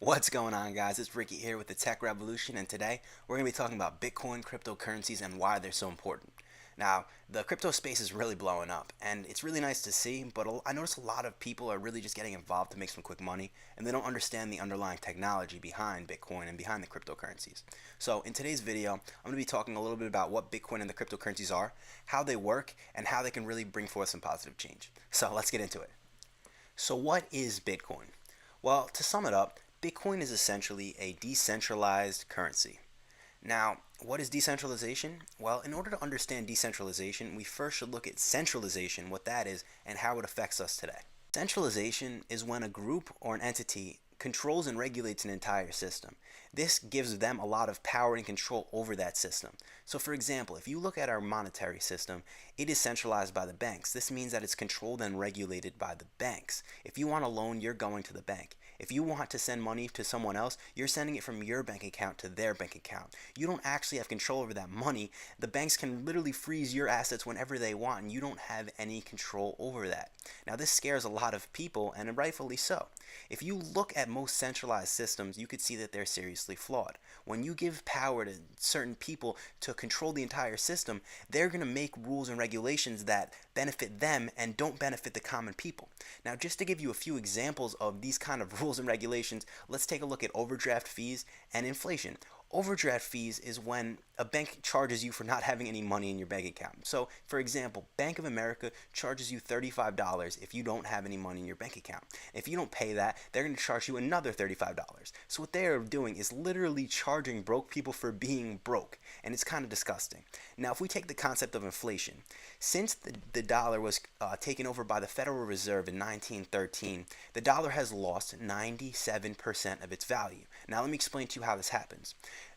What's going on, guys? It's Ricky here with the Tech Revolution, and today we're going to be talking about Bitcoin, cryptocurrencies, and why they're so important. Now, the crypto space is really blowing up, and it's really nice to see, but I notice a lot of people are really just getting involved to make some quick money, and they don't understand the underlying technology behind Bitcoin and behind the cryptocurrencies. So, in today's video, I'm going to be talking a little bit about what Bitcoin and the cryptocurrencies are, how they work, and how they can really bring forth some positive change. So, let's get into it. So, what is Bitcoin? Well, to sum it up, Bitcoin is essentially a decentralized currency. Now, what is decentralization? Well, in order to understand decentralization, we first should look at centralization, what that is, and how it affects us today. Centralization is when a group or an entity controls and regulates an entire system. This gives them a lot of power and control over that system. So for example, if you look at our monetary system, it is centralized by the banks. This means that it's controlled and regulated by the banks. If you want a loan, you're going to the bank. If you want to send money to someone else, you're sending it from your bank account to their bank account. You don't actually have control over that money. The banks can literally freeze your assets whenever they want, and you don't have any control over that. Now, this scares a lot of people, and rightfully so. If you look at most centralized systems, you could see that they're seriously flawed. When you give power to certain people to control the entire system, they're going to make rules and regulations that benefit them and don't benefit the common people. Now, just to give you a few examples of these kind of rules and regulations, let's take a look at overdraft fees and inflation. Overdraft fees is when a bank charges you for not having any money in your bank account. So, for example, Bank of America charges you $35 if you don't have any money in your bank account. If you don't pay that, they're going to charge you another $35. So what they're doing is literally charging broke people for being broke, and it's kind of disgusting. Now, if we take the concept of inflation, since the dollar was taken over by the Federal Reserve in 1913, the dollar has lost 97% of its value. Now, let me explain to you how this happens.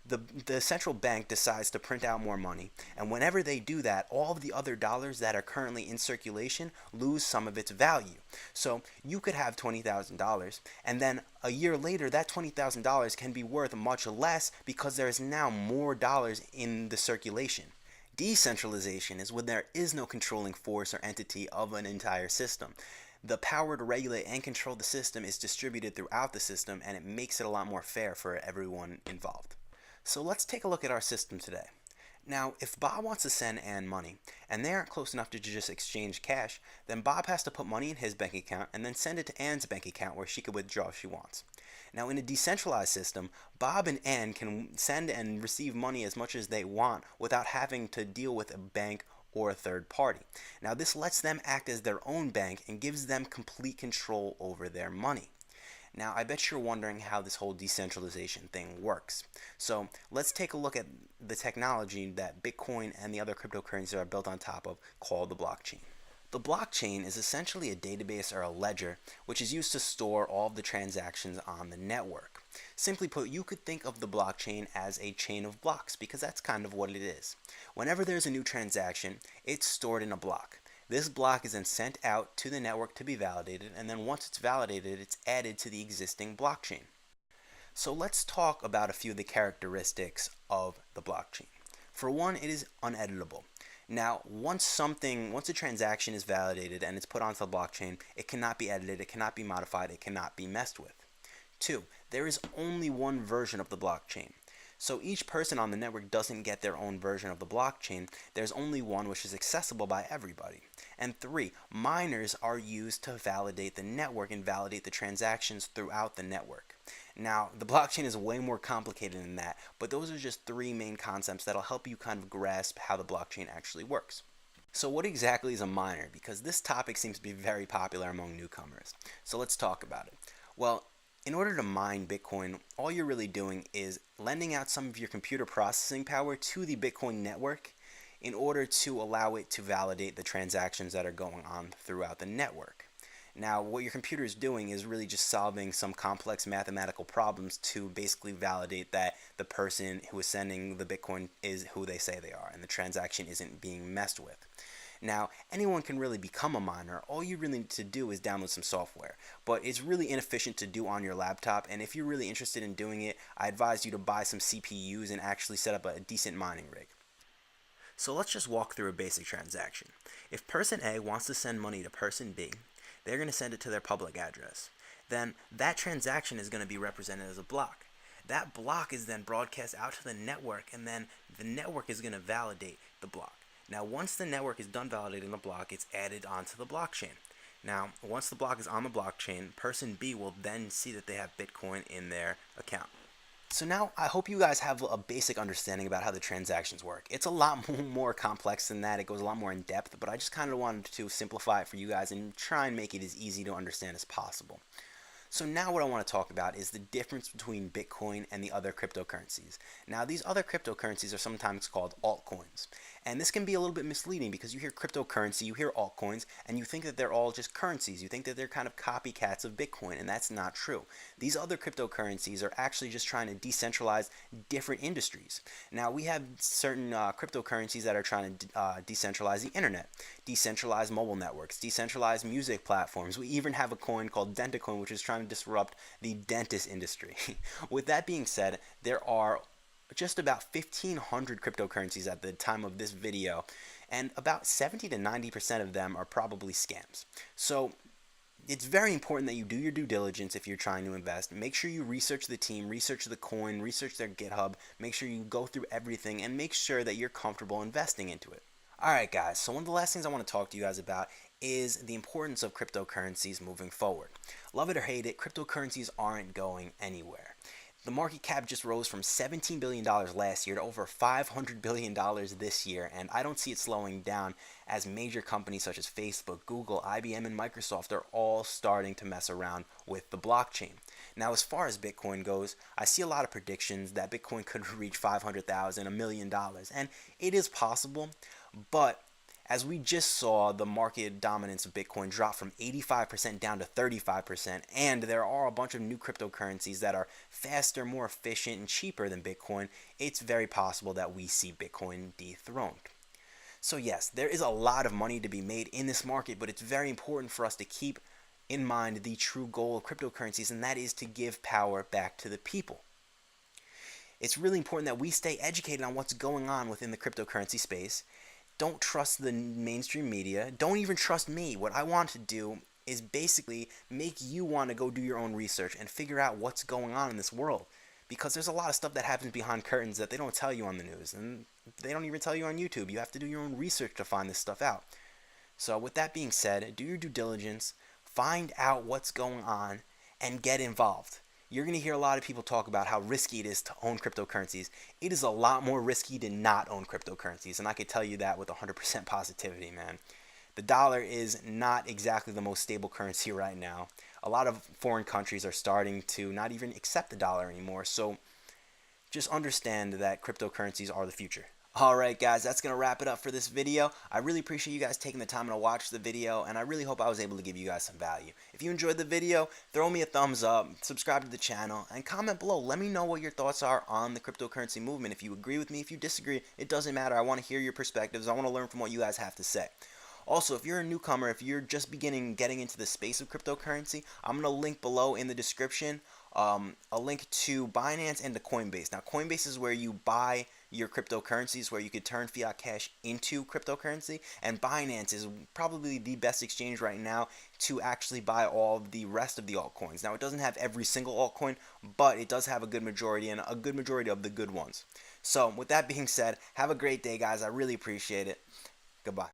The central bank decides to print out more money, and whenever they do that, all of the other dollars that are currently in circulation lose some of its value. So you could have $20,000, and then a year later that $20,000 can be worth much less because there is now more dollars in the circulation. Decentralization is when there is no controlling force or entity of an entire system. The power to regulate and control the system is distributed throughout the system, and it makes it a lot more fair for everyone involved. So let's take a look at our system today. Now, if Bob wants to send Ann money, and they aren't close enough to just exchange cash, then Bob has to put money in his bank account and then send it to Ann's bank account where she can withdraw if she wants. Now, in a decentralized system, Bob and Ann can send and receive money as much as they want without having to deal with a bank or a third party. Now, this lets them act as their own bank and gives them complete control over their money. Now, I bet you're wondering how this whole decentralization thing works. So let's take a look at the technology that Bitcoin and the other cryptocurrencies are built on top of, called the blockchain. The blockchain is essentially a database or a ledger which is used to store all of the transactions on the network. Simply put, you could think of the blockchain as a chain of blocks because that's kind of what it is. Whenever there's a new transaction, it's stored in a block. This block is then sent out to the network to be validated, and then once it's validated, it's added to the existing blockchain. So let's talk about a few of the characteristics of the blockchain. For one, it is uneditable. Now, once a transaction is validated and it's put onto the blockchain, it cannot be edited, it cannot be modified, it cannot be messed with. Two, there is only one version of the blockchain. So each person on the network doesn't get their own version of the blockchain. There's only one which is accessible by everybody. And three, miners are used to validate the network and validate the transactions throughout the network. Now, the blockchain is way more complicated than that, but those are just three main concepts that'll help you kind of grasp how the blockchain actually works. So what exactly is a miner? Because this topic seems to be very popular among newcomers. So let's talk about it. Well, in order to mine Bitcoin, all you're really doing is lending out some of your computer processing power to the Bitcoin network in order to allow it to validate the transactions that are going on throughout the network. Now, what your computer is doing is really just solving some complex mathematical problems to basically validate that the person who is sending the Bitcoin is who they say they are and the transaction isn't being messed with. Now, anyone can really become a miner. All you really need to do is download some software, but it's really inefficient to do on your laptop, and if you're really interested in doing it, I advise you to buy some CPUs and actually set up a decent mining rig. So let's just walk through a basic transaction. If person A wants to send money to person B, they're going to send it to their public address. then that transaction is going to be represented as a block. That block is then broadcast out to the network, and then the network is going to validate the block. Now, once the network is done validating the block, it's added onto the blockchain. Now, once the block is on the blockchain, person B will then see that they have Bitcoin in their account. So now I hope you guys have a basic understanding about how the transactions work. It's a lot more complex than that. It goes a lot more in depth, but I just kind of wanted to simplify it for you guys and try and make it as easy to understand as possible. So now what I want to talk about is the difference between Bitcoin and the other cryptocurrencies. Now, these other cryptocurrencies are sometimes called altcoins. And this can be a little bit misleading because you hear cryptocurrency, you hear altcoins, and you think that they're all just currencies. You think that they're kind of copycats of Bitcoin, and that's not true. These other cryptocurrencies are actually just trying to decentralize different industries. Now, we have certain cryptocurrencies that are trying to decentralize the internet, decentralize mobile networks, decentralize music platforms. We even have a coin called Dentacoin, which is trying to disrupt the dentist industry. With that being said, there are just about 1,500 cryptocurrencies at the time of this video, and about 70 to 90% of them are probably scams. So it's very important that you do your due diligence if you're trying to invest. Make sure you research the team, research the coin, research their GitHub, make sure you go through everything, and make sure that you're comfortable investing into it. Alright guys, so one of the last things I want to talk to you guys about is the importance of cryptocurrencies moving forward. Love it or hate it, cryptocurrencies aren't going anywhere. The market cap just rose from $17 billion last year to over $500 billion this year, and I don't see it slowing down as major companies such as Facebook, Google, IBM, and Microsoft are all starting to mess around with the blockchain. Now, as far as Bitcoin goes, I see a lot of predictions that Bitcoin could reach $500,000, $1 million, and it is possible, but as we just saw, the market dominance of Bitcoin drop from 85% down to 35%, and there are a bunch of new cryptocurrencies that are faster, more efficient, and cheaper than Bitcoin. It's very possible that we see Bitcoin dethroned. So yes, there is a lot of money to be made in this market, but it's very important for us to keep in mind the true goal of cryptocurrencies, and that is to give power back to the people. It's really important that we stay educated on what's going on within the cryptocurrency space. Don't trust the mainstream media. Don't even trust me. What I want to do is basically make you want to go do your own research and figure out what's going on in this world. Because there's a lot of stuff that happens behind curtains that they don't tell you on the news. And they don't even tell you on YouTube. You have to do your own research to find this stuff out. So with that being said, do your due diligence, find out what's going on, and get involved. You're going to hear a lot of people talk about how risky it is to own cryptocurrencies. It is a lot more risky to not own cryptocurrencies, and I can tell you that with 100% positivity, man. The dollar is not exactly the most stable currency right now. A lot of foreign countries are starting to not even accept the dollar anymore, so just understand that cryptocurrencies are the future. Alright guys, that's going to wrap it up for this video. I really appreciate you guys taking the time to watch the video, and I really hope I was able to give you guys some value. If you enjoyed the video, throw me a thumbs up, subscribe to the channel, and comment below. Let me know what your thoughts are on the cryptocurrency movement. If you agree with me, if you disagree, it doesn't matter. I want to hear your perspectives. I want to learn from what you guys have to say. Also, if you're a newcomer, if you're just getting into the space of cryptocurrency, I'm going to link below in the description a link to Binance and to Coinbase. Now, Coinbase is where you buy your cryptocurrencies, where you could turn fiat cash into cryptocurrency, and Binance is probably the best exchange right now to actually buy all of the rest of the altcoins. Now, it doesn't have every single altcoin, but it does have a good majority, and a good majority of the good ones. So, with that being said, have a great day, guys. I really appreciate it. Goodbye.